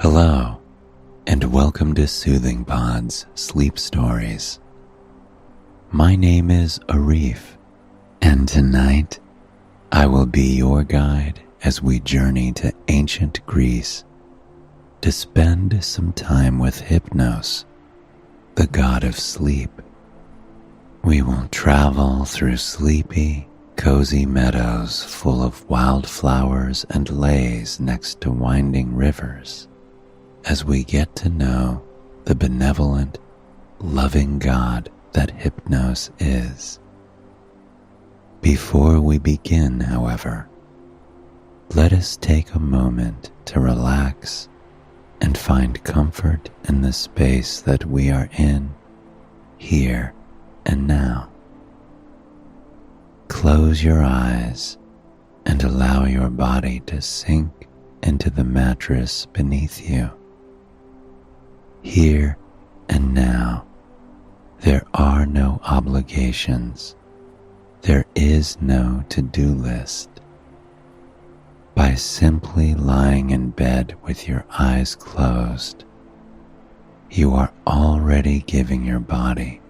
Hello, and welcome to Soothing Pod's Sleep Stories. My name is Arif, and tonight I will be your guide as we journey to ancient Greece to spend some time with Hypnos, the god of sleep. We will travel through sleepy, cozy meadows full of wildflowers and lays next to winding rivers as we get to know the benevolent, loving God that Hypnos is. Before we begin, however, let us take a moment to relax and find comfort in the space that we are in, here and now. Close your eyes and allow your body to sink into the mattress beneath you. Here and now, there are no obligations. There is no to-do list. By simply lying in bed with your eyes closed, you are already giving your body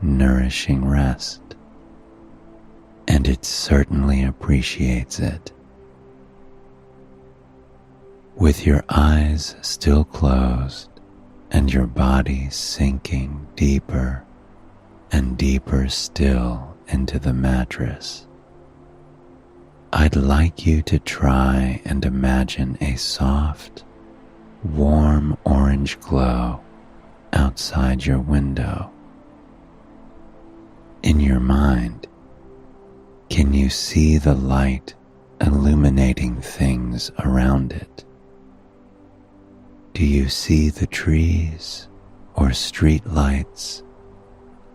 nourishing rest, and it certainly appreciates it. With your eyes still closed and your body sinking deeper and deeper still into the mattress, I'd like you to try and imagine a soft, warm orange glow outside your window. In your mind, can you see the light illuminating things around it? Do you see the trees or street lights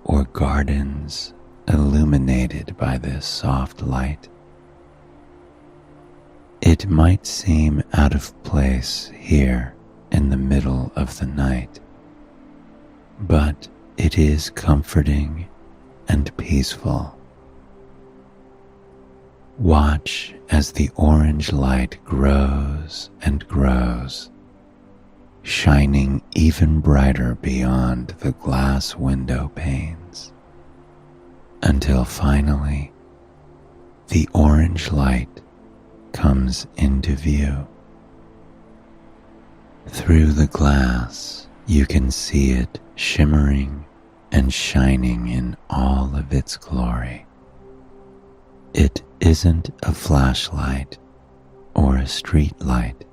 or gardens illuminated by this soft light? It might seem out of place here in the middle of the night, but it is comforting and peaceful. Watch as the orange light grows and grows, shining even brighter beyond the glass window panes, until finally the orange light comes into view. Through the glass, you can see it shimmering and shining in all of its glory. It isn't a flashlight or a street light.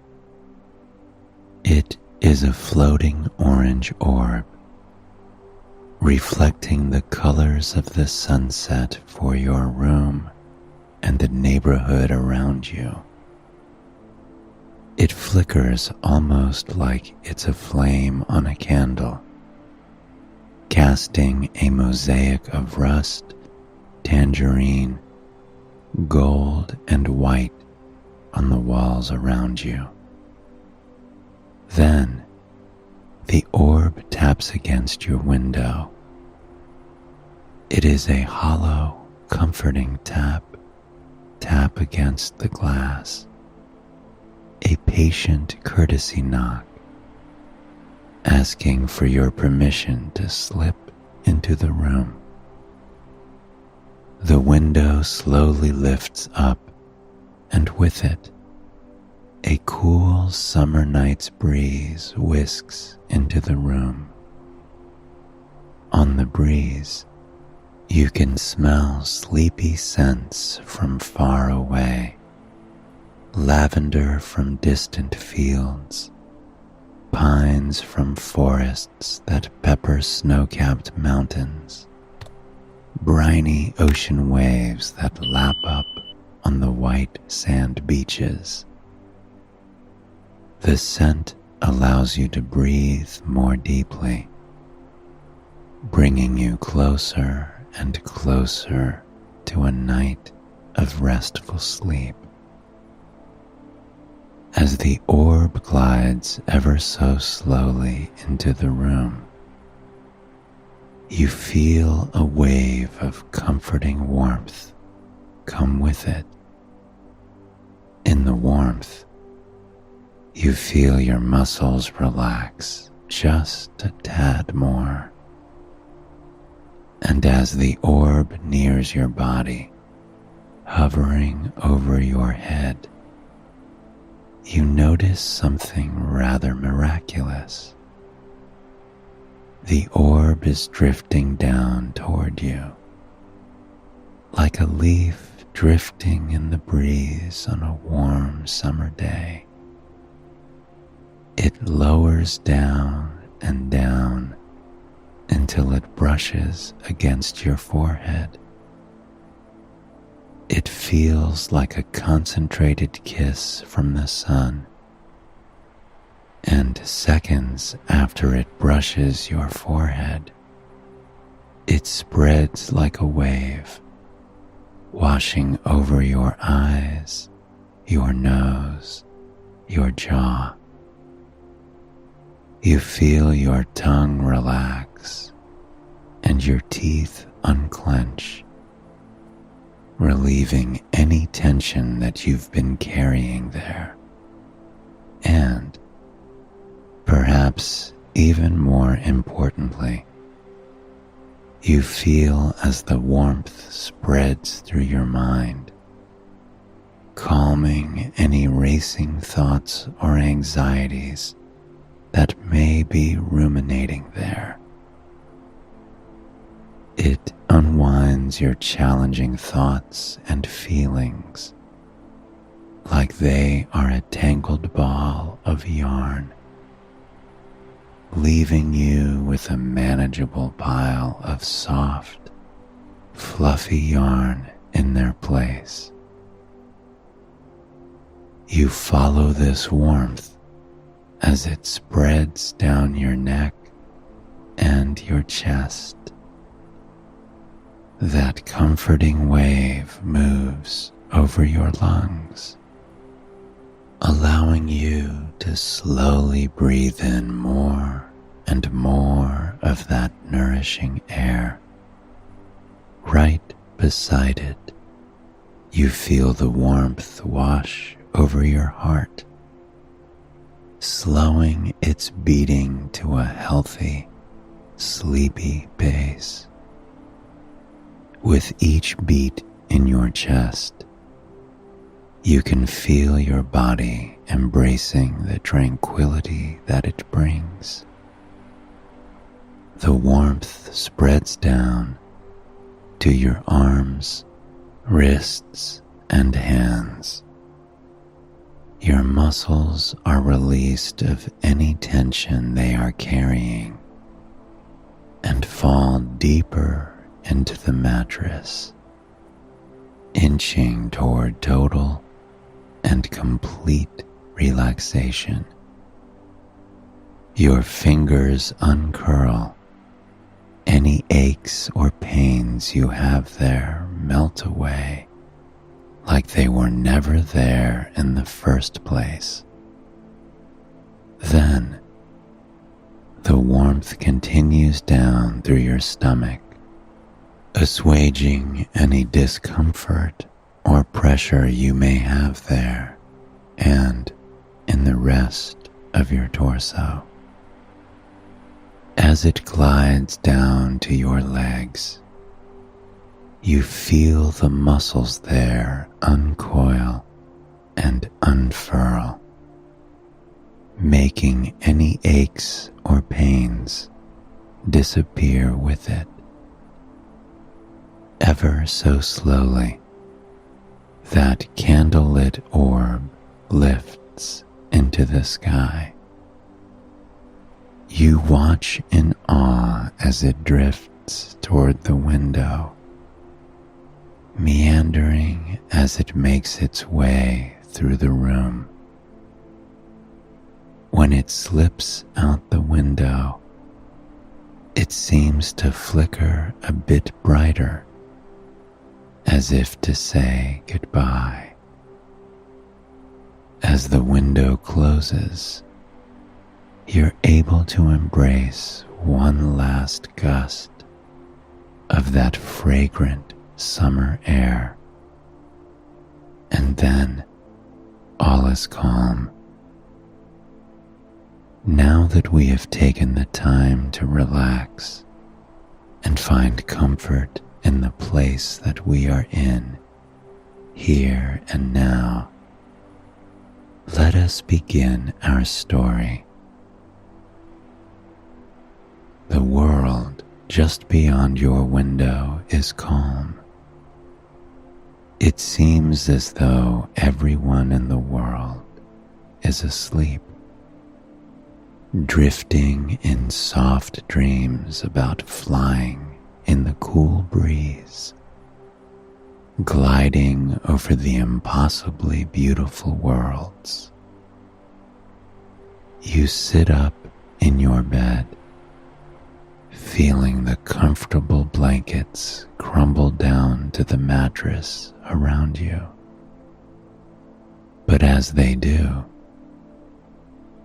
It is a floating orange orb, reflecting the colors of the sunset for your room and the neighborhood around you. It flickers almost like it's a flame on a candle, casting a mosaic of rust, tangerine, gold, and white on the walls around you. Then, the orb taps against your window. It is a hollow, comforting tap against the glass, a patient courtesy knock, asking for your permission to slip into the room. The window slowly lifts up, and with it, a cool summer night's breeze whisks into the room. On the breeze, you can smell sleepy scents from far away, lavender from distant fields, pines from forests that pepper snow-capped mountains, briny ocean waves that lap up on the white sand beaches. The scent allows you to breathe more deeply, bringing you closer and closer to a night of restful sleep. As the orb glides ever so slowly into the room, you feel a wave of comforting warmth come with it. In the warmth, You feel your muscles relax just a tad more. And as the orb nears your body, hovering over your head, you notice something rather miraculous. The orb is drifting down toward you, like a leaf drifting in the breeze on a warm summer day. It lowers down and down until it brushes against your forehead. It feels like a concentrated kiss from the sun, and seconds after it brushes your forehead, it spreads like a wave, washing over your eyes, your nose, your jaw. You feel your tongue relax and your teeth unclench, relieving any tension that you've been carrying there. And, perhaps even more importantly, you feel as the warmth spreads through your mind, calming any racing thoughts or anxieties that may be ruminating there. It unwinds your challenging thoughts and feelings like they are a tangled ball of yarn, leaving you with a manageable pile of soft, fluffy yarn in their place. You follow this warmth as it spreads down your neck and your chest. That comforting wave moves over your lungs, allowing you to slowly breathe in more and more of that nourishing air. Right beside it, you feel the warmth wash over your heart, slowing its beating to a healthy, sleepy pace. With each beat in your chest, you can feel your body embracing the tranquility that it brings. The warmth spreads down to your arms, wrists, and hands. Your muscles are released of any tension they are carrying and fall deeper into the mattress, inching toward total and complete relaxation. Your fingers uncurl. Any aches or pains you have there melt away like they were never there in the first place. Then, the warmth continues down through your stomach, assuaging any discomfort or pressure you may have there and in the rest of your torso. As it glides down to your legs, you feel the muscles there uncoil and unfurl, making any aches or pains disappear with it. Ever so slowly, that candlelit orb lifts into the sky. You watch in awe as it drifts toward the window, meandering as it makes its way through the room. When it slips out the window, it seems to flicker a bit brighter, as if to say goodbye. As the window closes, you're able to embrace one last gust of that fragrant summer air, and then all is calm, Now that we have taken the time to relax and find comfort in the place that we are in, here and now, let us begin our story. The world just beyond your window is calm. It seems as though everyone in the world is asleep, drifting in soft dreams about flying in the cool breeze, gliding over the impossibly beautiful worlds. You sit up in your bed, feeling the comfortable blankets crumble down to the mattress around you. But as they do,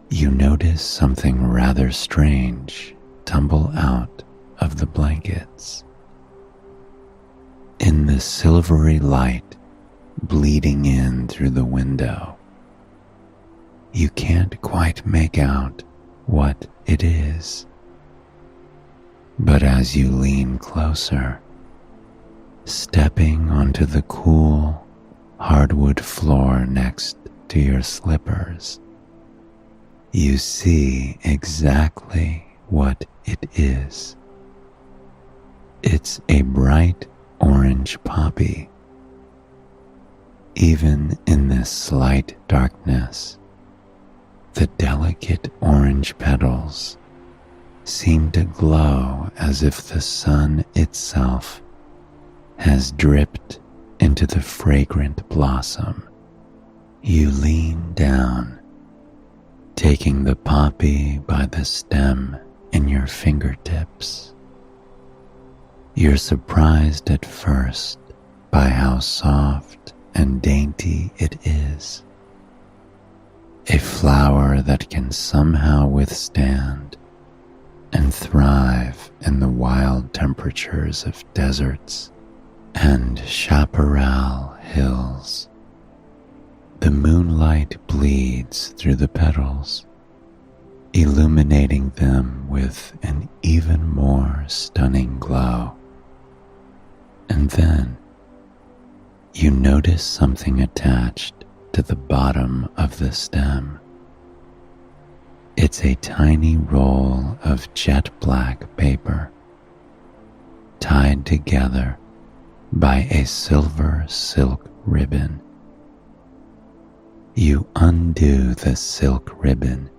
you notice something rather strange tumble out of the blankets. In the silvery light bleeding in through the window, you can't quite make out what it is. But as you lean closer, stepping onto the cool hardwood floor next to your slippers, you see exactly what it is. It's a bright orange poppy. Even in this slight darkness, the delicate orange petals seem to glow as if the sun itself has dripped into the fragrant blossom. You lean down, taking the poppy by the stem in your fingertips. You're surprised at first by how soft and dainty it is. A flower that can somehow withstand and thrive in the wild temperatures of deserts and chaparral hills. The moonlight bleeds through the petals, illuminating them with an even more stunning glow. And then you notice something attached to the bottom of the stem. It's a tiny roll of jet black paper, tied together by a silver silk ribbon. You undo the silk ribbon,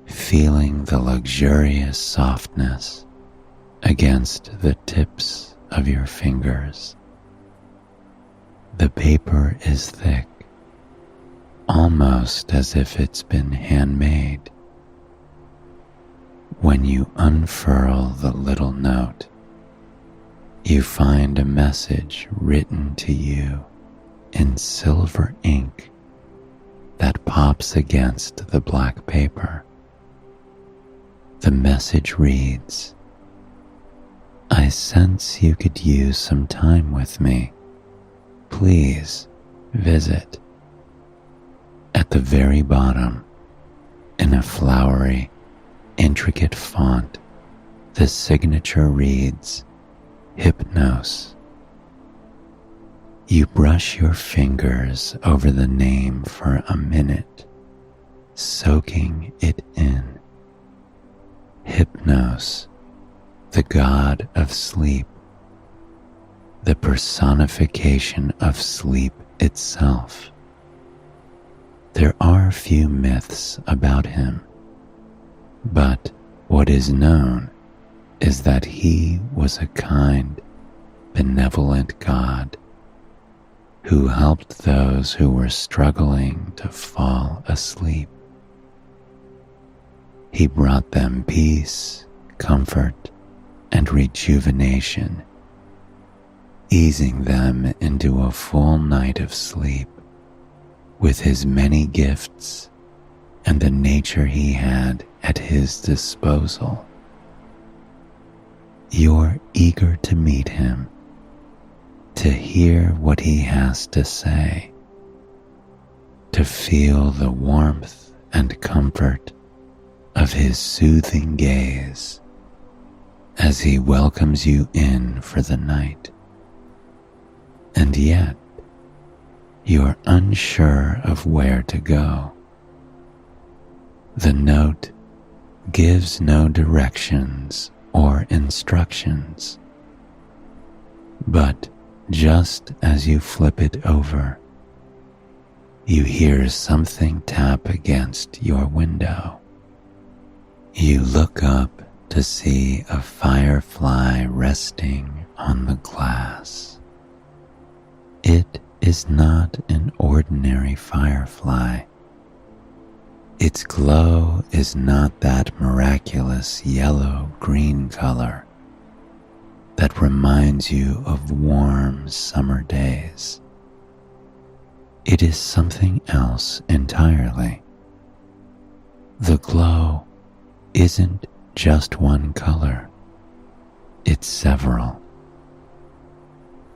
feeling the luxurious softness against the tips of your fingers. The paper is thick, almost as if it's been handmade. When you unfurl the little note, you find a message written to you in silver ink that pops against the black paper. The message reads, "I sense you could use some time with me. Please visit." At the very bottom, in a flowery, intricate font, the signature reads, "Hypnosis." You brush your fingers over the name for a minute, soaking it in. Hypnosis, the god of sleep, the personification of sleep itself. There are few myths about him, but what is known is that he was a kind, benevolent god who helped those who were struggling to fall asleep. He brought them peace, comfort, and rejuvenation, easing them into a full night of sleep with his many gifts and the nature he had at his disposal. You're eager to meet him, to hear what he has to say, to feel the warmth and comfort of his soothing gaze as he welcomes you in for the night. And yet, you're unsure of where to go. The note gives no directions or instructions, but just as you flip it over, you hear something tap against your window. You look up to see a firefly resting on the glass. It is not an ordinary firefly. Its glow is not that miraculous yellow-green color that reminds you of warm summer days. It is something else entirely. The glow isn't just one color, it's several.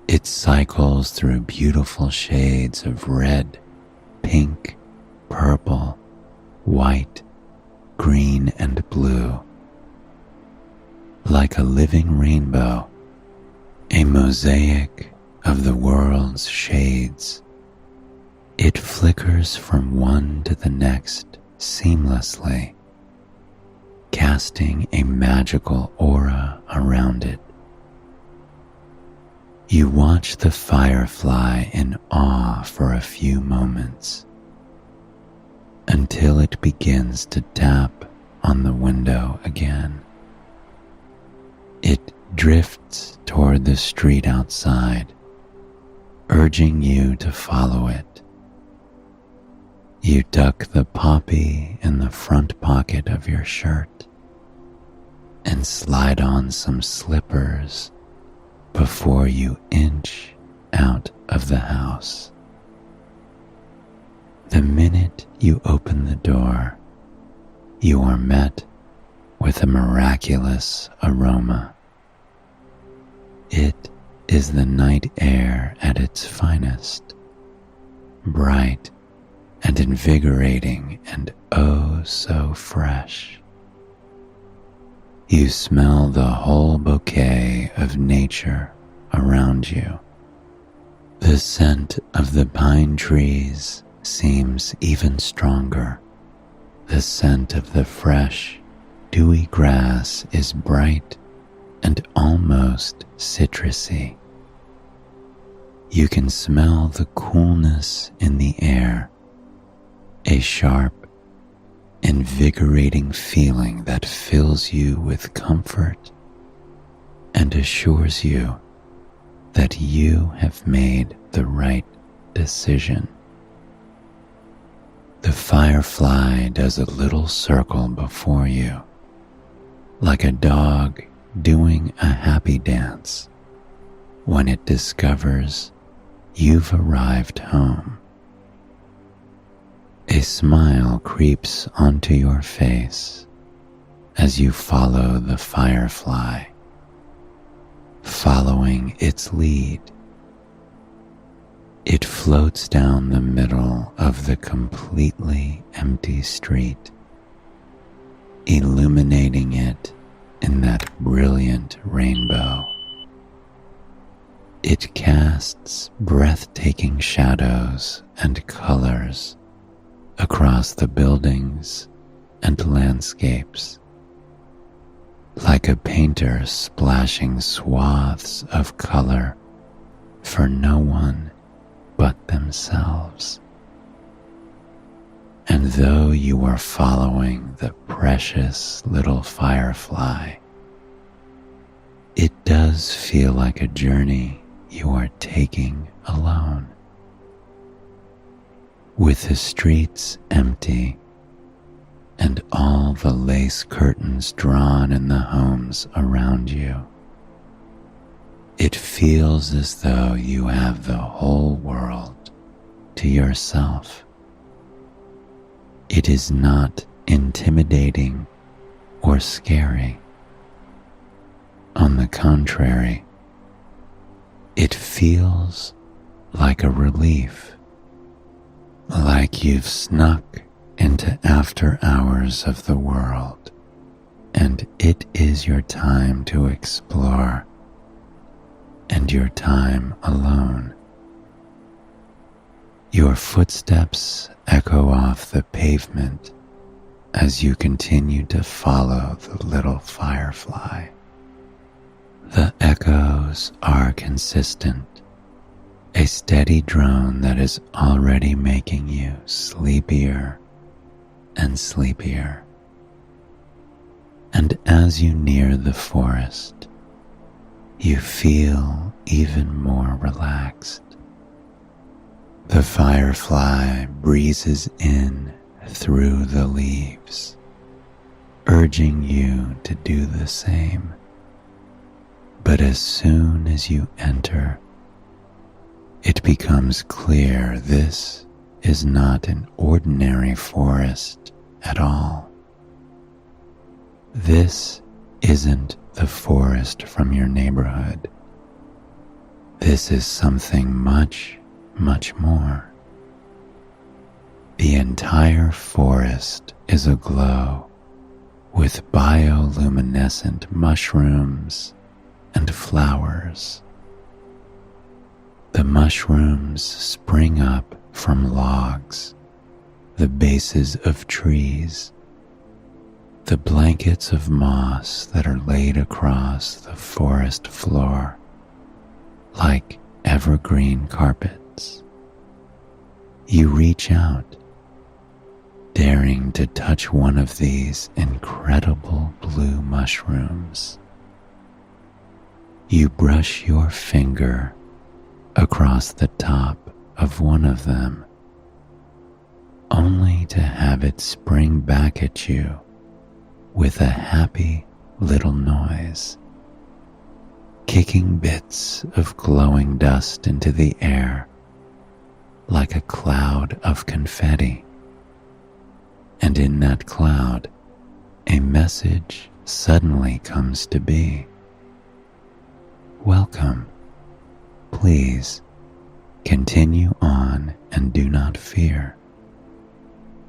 It cycles through beautiful shades of red, pink, purple, white, green, and blue. Like a living rainbow, a mosaic of the world's shades, it flickers from one to the next seamlessly, casting a magical aura around it. You watch the firefly in awe for a few moments, until it begins to tap on the window again. It drifts toward the street outside, urging you to follow it. You tuck the poppy in the front pocket of your shirt and slide on some slippers before you inch out of the house. The minute you open the door, you are met with a miraculous aroma. It is the night air at its finest, bright and invigorating and oh so fresh. You smell the whole bouquet of nature around you. The scent of the pine trees seems even stronger. The scent of the fresh, dewy grass is bright and almost citrusy. You can smell the coolness in the air, a sharp, invigorating feeling that fills you with comfort and assures you that you have made the right decision. The firefly does a little circle before you, like a dog doing a happy dance when it discovers you've arrived home. A smile creeps onto your face as you follow the firefly, following its lead. It floats down the middle of the completely empty street, illuminating it in that brilliant rainbow. It casts breathtaking shadows and colors across the buildings and landscapes, like a painter splashing swaths of color for no one but themselves. And though you are following the precious little firefly, it does feel like a journey you are taking alone. With the streets empty and all the lace curtains drawn in the homes around you, it feels as though you have the whole world to yourself. It is not intimidating or scary. On the contrary, it feels like a relief, like you've snuck into after hours of the world, and it is your time to explore, and your time alone. Your footsteps echo off the pavement as you continue to follow the little firefly. The echoes are consistent, a steady drone that is already making you sleepier and sleepier. And as you near the forest, you feel even more relaxed. The firefly breezes in through the leaves, urging you to do the same. But as soon as you enter, it becomes clear this is not an ordinary forest at all. This isn't the forest from your neighborhood. This is something much, much more. The entire forest is aglow with bioluminescent mushrooms and flowers. The mushrooms spring up from logs, the bases of trees, the blankets of moss that are laid across the forest floor like evergreen carpets. You reach out, daring to touch one of these incredible blue mushrooms. You brush your finger across the top of one of them, only to have it spring back at you with a happy little noise, kicking bits of glowing dust into the air like a cloud of confetti. And in that cloud, a message suddenly comes to be. Welcome. Please continue on and do not fear.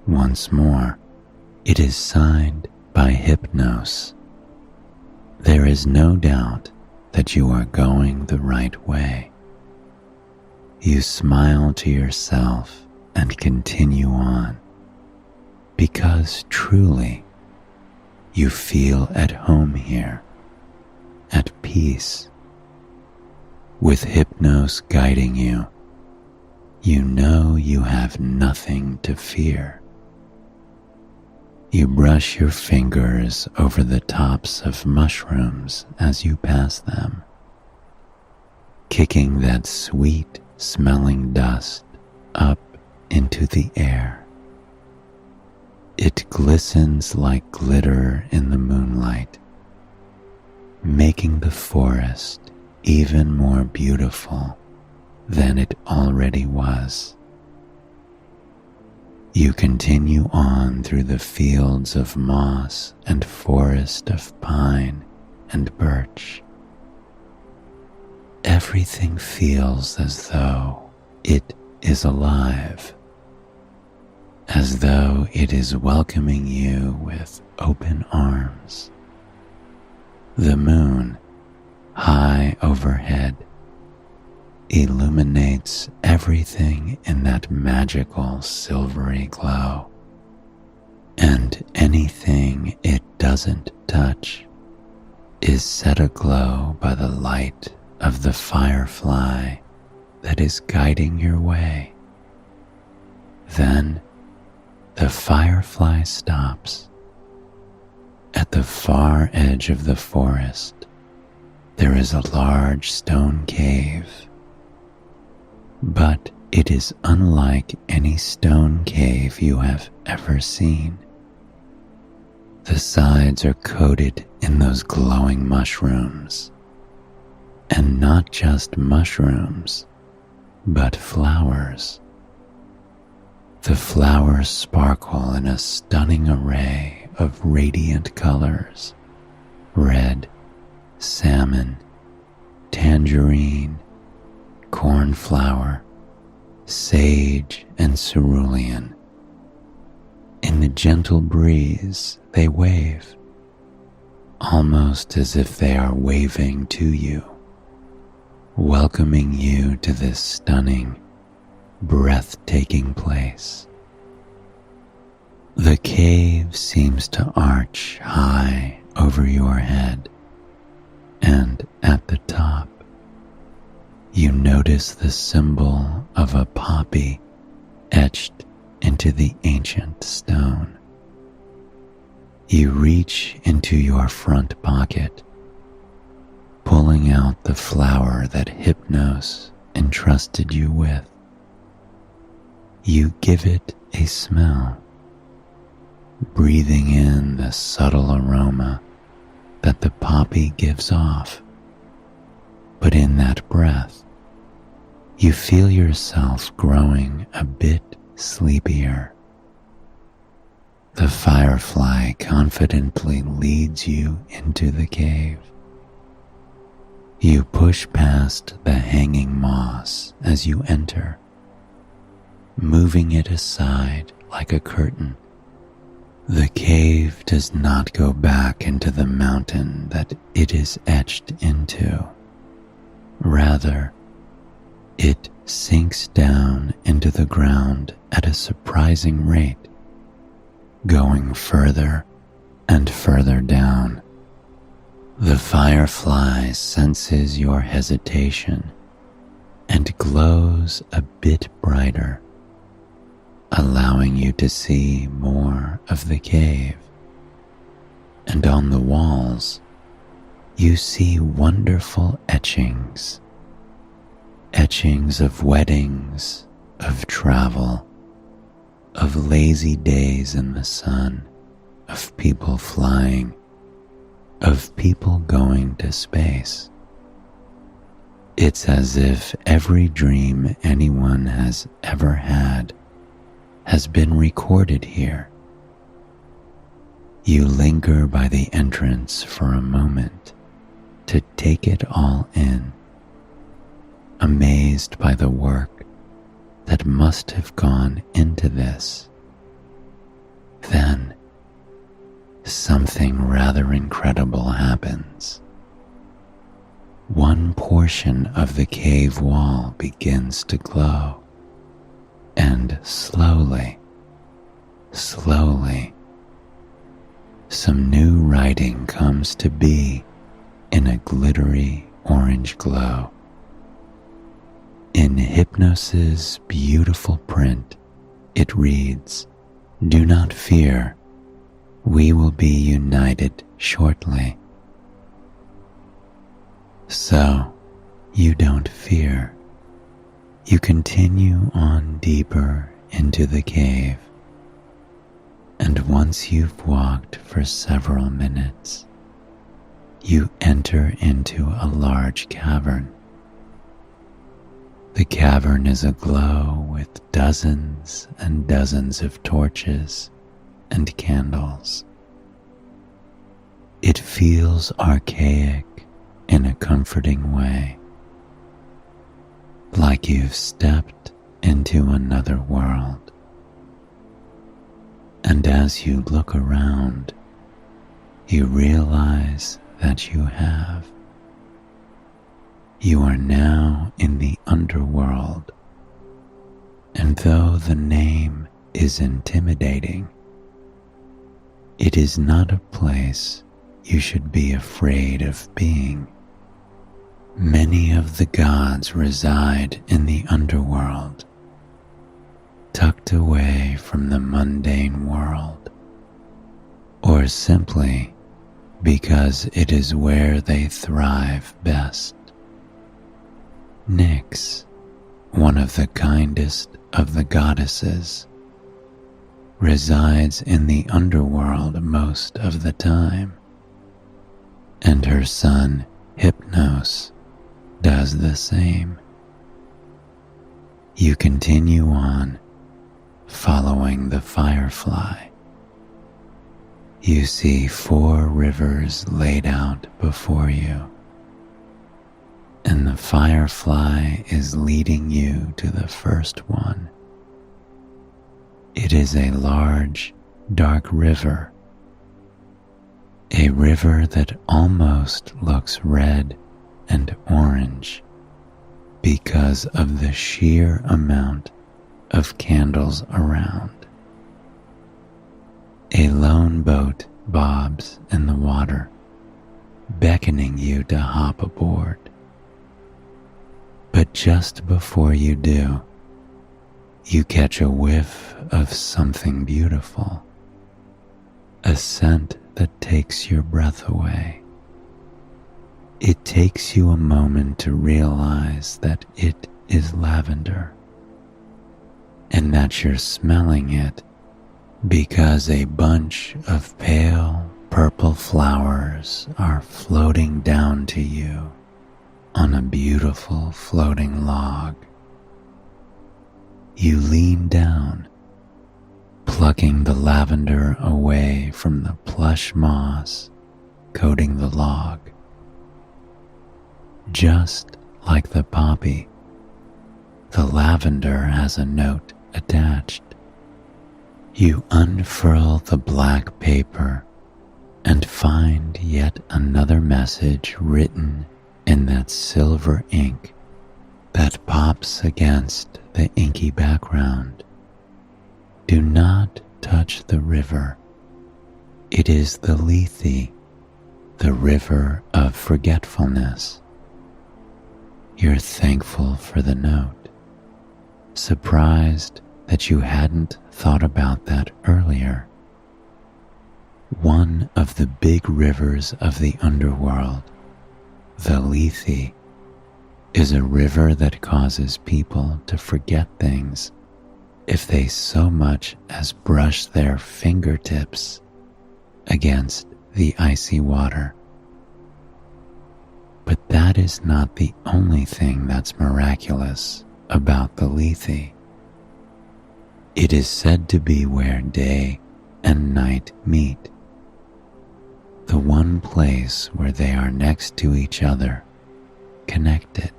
Once more, it is signed by Hypnosis. There is no doubt that you are going the right way. You smile to yourself and continue on, because truly you feel at home here, at peace. With Hypnosis guiding you, you know you have nothing to fear. You brush your fingers over the tops of mushrooms as you pass them, kicking that sweet smelling dust up into the air. It glistens like glitter in the moonlight, making the forest even more beautiful than it already was. You continue on through the fields of moss and forest of pine and birch. Everything feels as though it is alive, as though it is welcoming you with open arms. The moon, high overhead, illuminates everything in that magical silvery glow, and anything it doesn't touch is set aglow by the light of the firefly that is guiding your way. Then the firefly stops. At the far edge of the forest, there is a large stone cave, but it is unlike any stone cave you have ever seen. The sides are coated in those glowing mushrooms, and not just mushrooms, but flowers. The flowers sparkle in a stunning array of radiant colors: red, salmon, tangerine, cornflower, sage, and cerulean. In the gentle breeze, they wave, almost as if they are waving to you, welcoming you to this stunning, breathtaking place. The cave seems to arch high over your head, and at the top, you notice the symbol of a poppy etched into the ancient stone. You reach into your front pocket, pulling out the flower that Hypnosis entrusted you with. You give it a smell, breathing in the subtle aroma that the poppy gives off. But in that breath, you feel yourself growing a bit sleepier. The firefly confidently leads you into the cave. You push past the hanging moss as you enter, moving it aside like a curtain. The cave does not go back into the mountain that it is etched into. Rather, it sinks down into the ground at a surprising rate, going further and further down. The firefly senses your hesitation and glows a bit brighter, allowing you to see more of the cave. And on the walls, you see wonderful etchings of weddings, of travel, of lazy days in the sun, of people flying, of people going to space. It's as if every dream anyone has ever had has been recorded here. You linger by the entrance for a moment to take it all in, amazed by the work that must have gone into this. Then, something rather incredible happens. One portion of the cave wall begins to glow, and slowly, some new writing comes to be in a glittery orange glow. In Hypnosis' beautiful print, it reads, "Do not fear, we will be united shortly." So, you don't fear. You continue on deeper into the cave, and once you've walked for several minutes, you enter into a large cavern. The cavern is aglow with dozens and dozens of torches and candles. It feels archaic in a comforting way, like you've stepped into another world. And as you look around, you realize that you have. You are now in the underworld, and though the name is intimidating, it is not a place you should be afraid of being. Many of the gods reside in the underworld, tucked away from the mundane world, or simply because it is where they thrive best. Nyx, one of the kindest of the goddesses, resides in the underworld most of the time, and her son Hypnosis does the same. You continue on, following the firefly. You see 4 rivers laid out before you, and the firefly is leading you to the first one. It is a large, dark river, a river that almost looks red and orange because of the sheer amount of candles around. A lone boat bobs in the water, beckoning you to hop aboard. But just before you do, you catch a whiff of something beautiful, a scent that takes your breath away. It takes you a moment to realize that it is lavender, and that you're smelling it because a bunch of pale purple flowers are floating down to you on a beautiful floating log. You lean down, plucking the lavender away from the plush moss coating the log. Just like the poppy, the lavender has a note attached. You unfurl the black paper and find yet another message written in that silver ink that pops against the inky background. Do not touch the river. It is the Lethe, the river of forgetfulness. You're thankful for the note, surprised that you hadn't thought about that earlier. One of the big rivers of the underworld, the Lethe, is a river that causes people to forget things if they so much as brush their fingertips against the icy water. But that is not the only thing that's miraculous about the Lethe. It is said to be where day and night meet, the one place where they are next to each other, connected.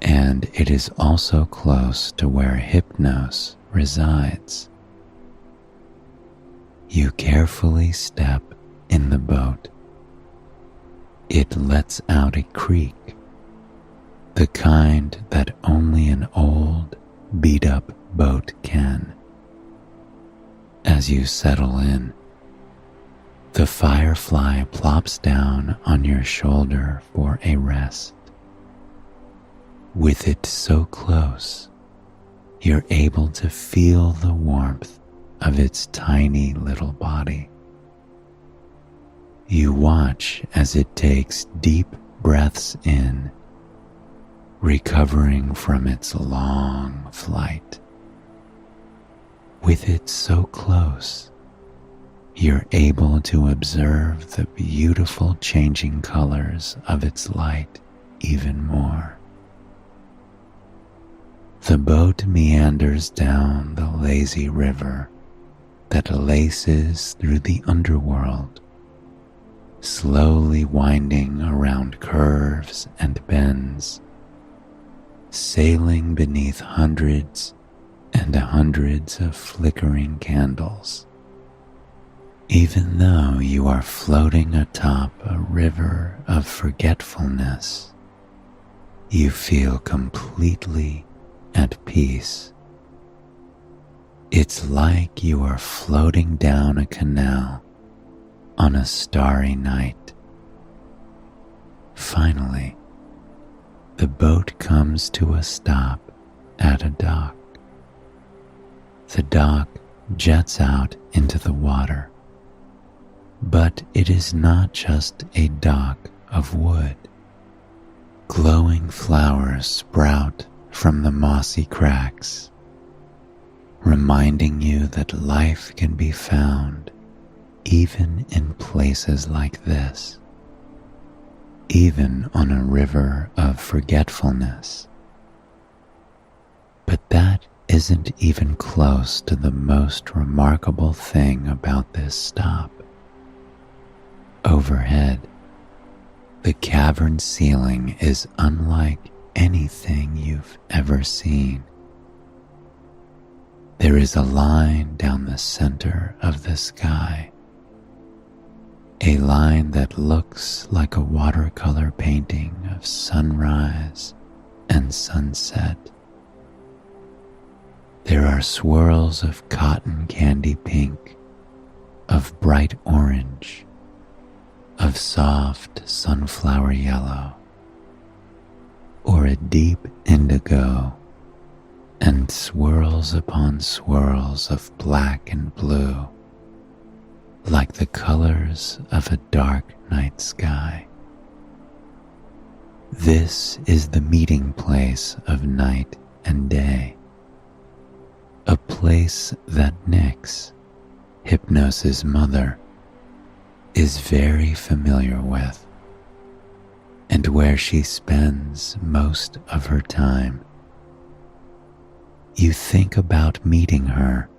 And it is also close to where Hypnosis resides. You carefully step in the boat. It lets out a creak, the kind that only an old, beat-up boat can. As you settle in, the firefly plops down on your shoulder for a rest. With it so close, you're able to feel the warmth of its tiny little body. You watch as it takes deep breaths in, recovering from its long flight. With it so close, you're able to observe the beautiful changing colors of its light even more. The boat meanders down the lazy river that laces through the underworld, slowly winding around curves and bends, sailing beneath hundreds and hundreds of flickering candles. Even though you are floating atop a river of forgetfulness, you feel completely at peace. It's like you are floating down a canal on a starry night. Finally, the boat comes to a stop at a dock. The dock jets out into the water, but it is not just a dock of wood. Glowing flowers sprout from the mossy cracks, reminding you that life can be found even in places like this, even on a river of forgetfulness. But that isn't even close to the most remarkable thing about this stop. Overhead, the cavern ceiling is unlike anything you've ever seen. There is a line down the center of the sky, a line that looks like a watercolor painting of sunrise and sunset. There are swirls of cotton candy pink, of bright orange, of soft sunflower yellow, or a deep indigo, and swirls upon swirls of black and blue, like the colors of a dark night sky. This is the meeting place of night and day, a place that Nyx, Hypnosis' mother, is very familiar with, and where she spends most of her time. You think about meeting her,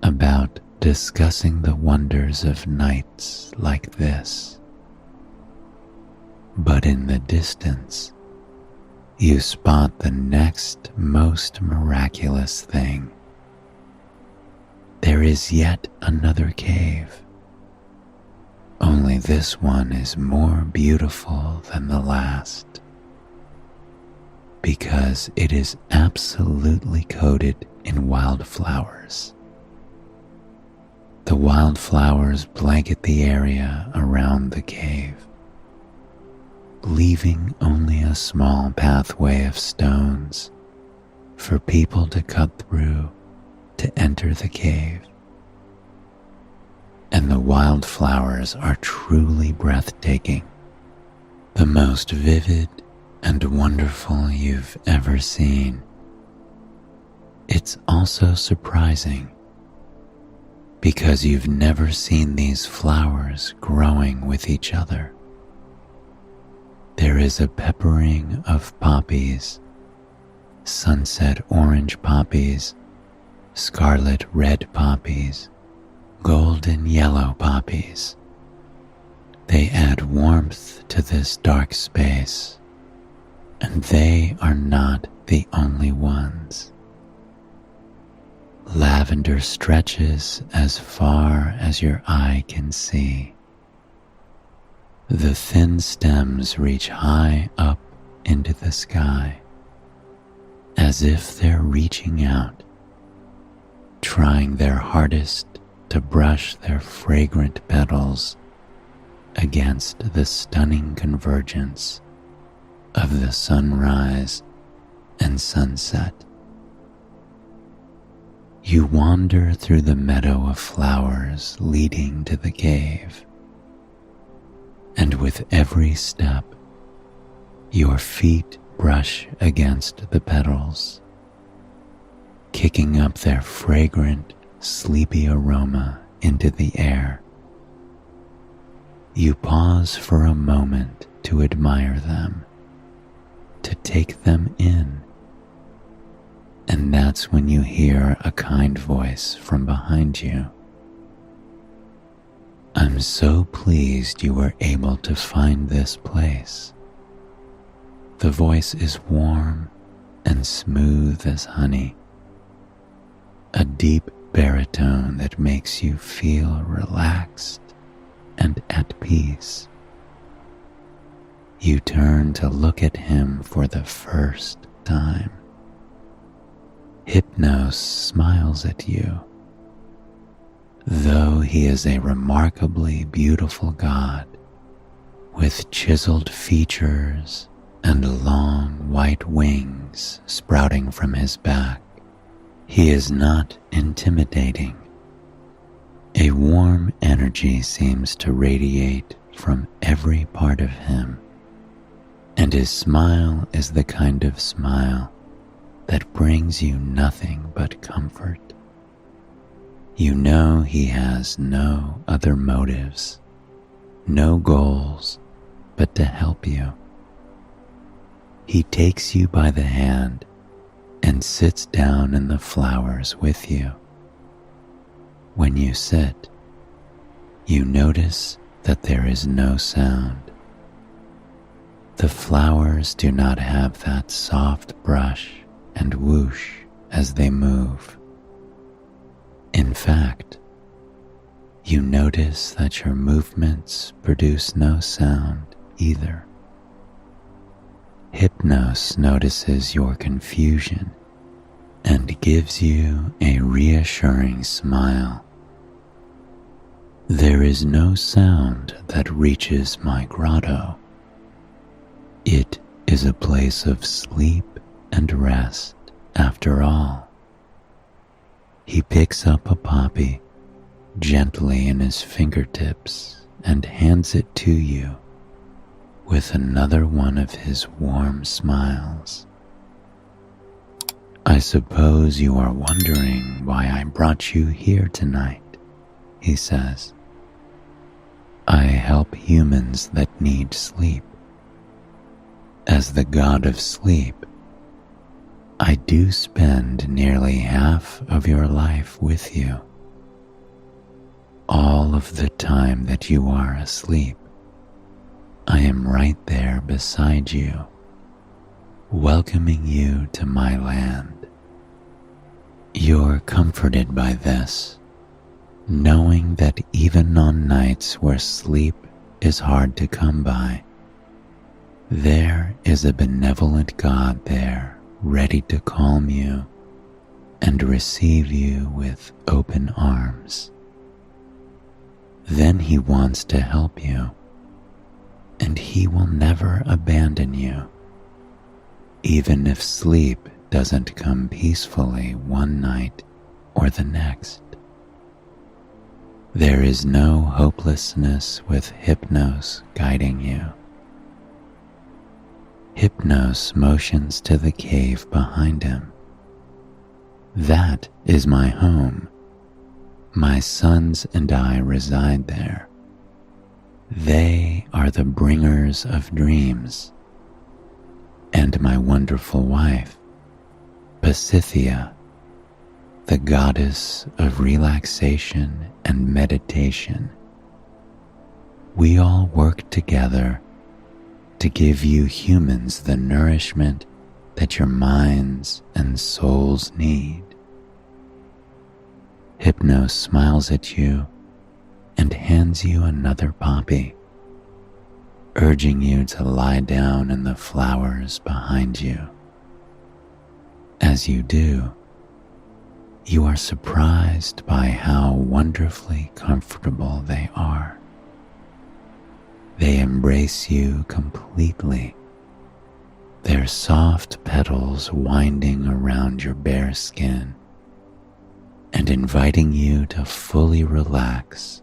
about discussing the wonders of nights like this. But in the distance, you spot the next most miraculous thing. There is yet another cave. Only this one is more beautiful than the last, because it is absolutely coated in wildflowers. The wildflowers blanket the area around the cave, leaving only a small pathway of stones for people to cut through to enter the cave. And the wildflowers are truly breathtaking, the most vivid and wonderful you've ever seen. It's also surprising because you've never seen these flowers growing with each other. There is a peppering of poppies, sunset orange poppies, scarlet red poppies, golden yellow poppies. They add warmth to this dark space, and they are not the only ones. Lavender stretches as far as your eye can see. The thin stems reach high up into the sky, as if they're reaching out, trying their hardest to brush their fragrant petals against the stunning convergence of the sunrise and sunset. You wander through the meadow of flowers leading to the cave, and with every step, your feet brush against the petals, kicking up their fragrant, sleepy aroma into the air. You pause for a moment to admire them, to take them in, and that's when you hear a kind voice from behind you. I'm so pleased you were able to find this place. The voice is warm and smooth as honey, a deep baritone that makes you feel relaxed and at peace. You turn to look at him for the first time. Hypnos smiles at you. Though he is a remarkably beautiful god with chiseled features and long white wings sprouting from his back, he is not intimidating. A warm energy seems to radiate from every part of him, and his smile is the kind of smile that brings you nothing but comfort. You know he has no other motives, no goals, but to help you. He takes you by the hand and sits down in the flowers with you. When you sit, you notice that there is no sound. The flowers do not have that soft brush and whoosh as they move. In fact, you notice that your movements produce no sound either. Hypnosis notices your confusion and gives you a reassuring smile. There is no sound that reaches my grotto. It is a place of sleep and rest after all. He picks up a poppy gently in his fingertips and hands it to you with another one of his warm smiles. I suppose you are wondering why I brought you here tonight, he says. I help humans that need sleep. As the god of sleep, I do spend nearly half of your life with you. All of the time that you are asleep, I am right there beside you, welcoming you to my land. You're comforted by this, knowing that even on nights where sleep is hard to come by, there is a benevolent God there ready to calm you and receive you with open arms. Then he wants to help you, and he will never abandon you, even if sleep doesn't come peacefully one night or the next. There is no hopelessness with Hypnosis guiding you. Hypnosis motions to the cave behind him. That is my home. My sons and I reside there. They are the bringers of dreams. And my wonderful wife, Pasithia, the goddess of relaxation and meditation. We all work together to give you humans the nourishment that your minds and souls need. Hypnosis smiles at you and hands you another poppy, urging you to lie down in the flowers behind you. As you do, you are surprised by how wonderfully comfortable they are. They embrace you completely, their soft petals winding around your bare skin and inviting you to fully relax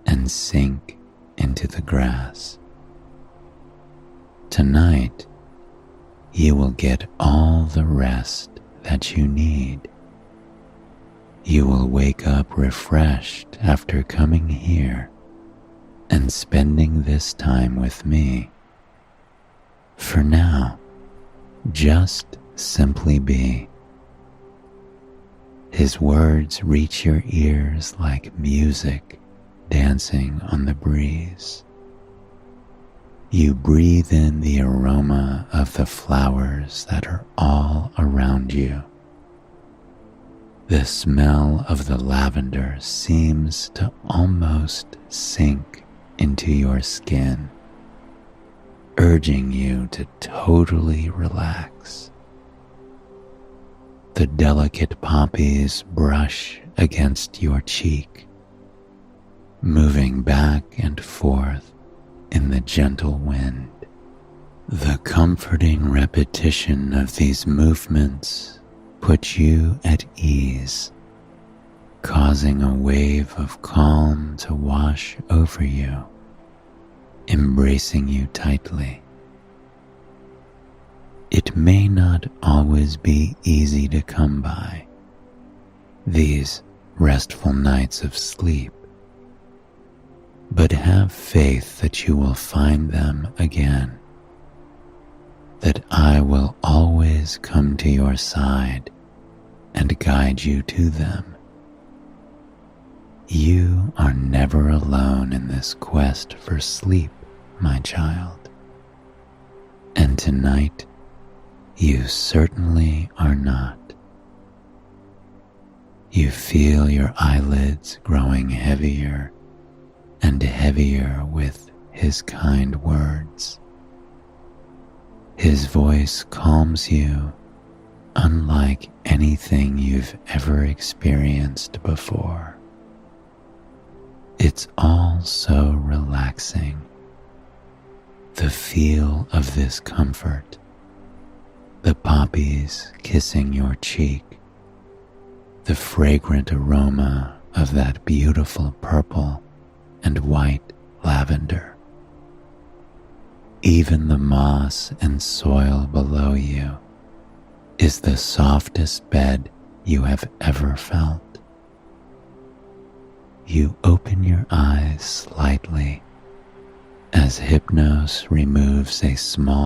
and sink into the grass. Tonight, you will get all the rest that you need. You will wake up refreshed after coming here and spending this time with me. For now, just simply be. His words reach your ears like music dancing on the breeze. You breathe in the aroma of the flowers that are all around you. The smell of the lavender seems to almost sink into your skin, urging you to totally relax. The delicate poppies brush against your cheek, moving back and forth in the gentle wind. The comforting repetition of these movements puts you at ease, causing a wave of calm to wash over you, embracing you tightly. It may not always be easy to come by, these restful nights of sleep, but have faith that you will find them again, that I will always come to your side and guide you to them. You are never alone in this quest for sleep, my child, and tonight you certainly are not. You feel your eyelids growing heavier and heavier with his kind words. His voice calms you unlike anything you've ever experienced before. It's all so relaxing. The feel of this comfort, the poppies kissing your cheek, the fragrant aroma of that beautiful purple and white lavender. Even the moss and soil below you is the softest bed you have ever felt. You open your eyes slightly as Hypnosis removes a small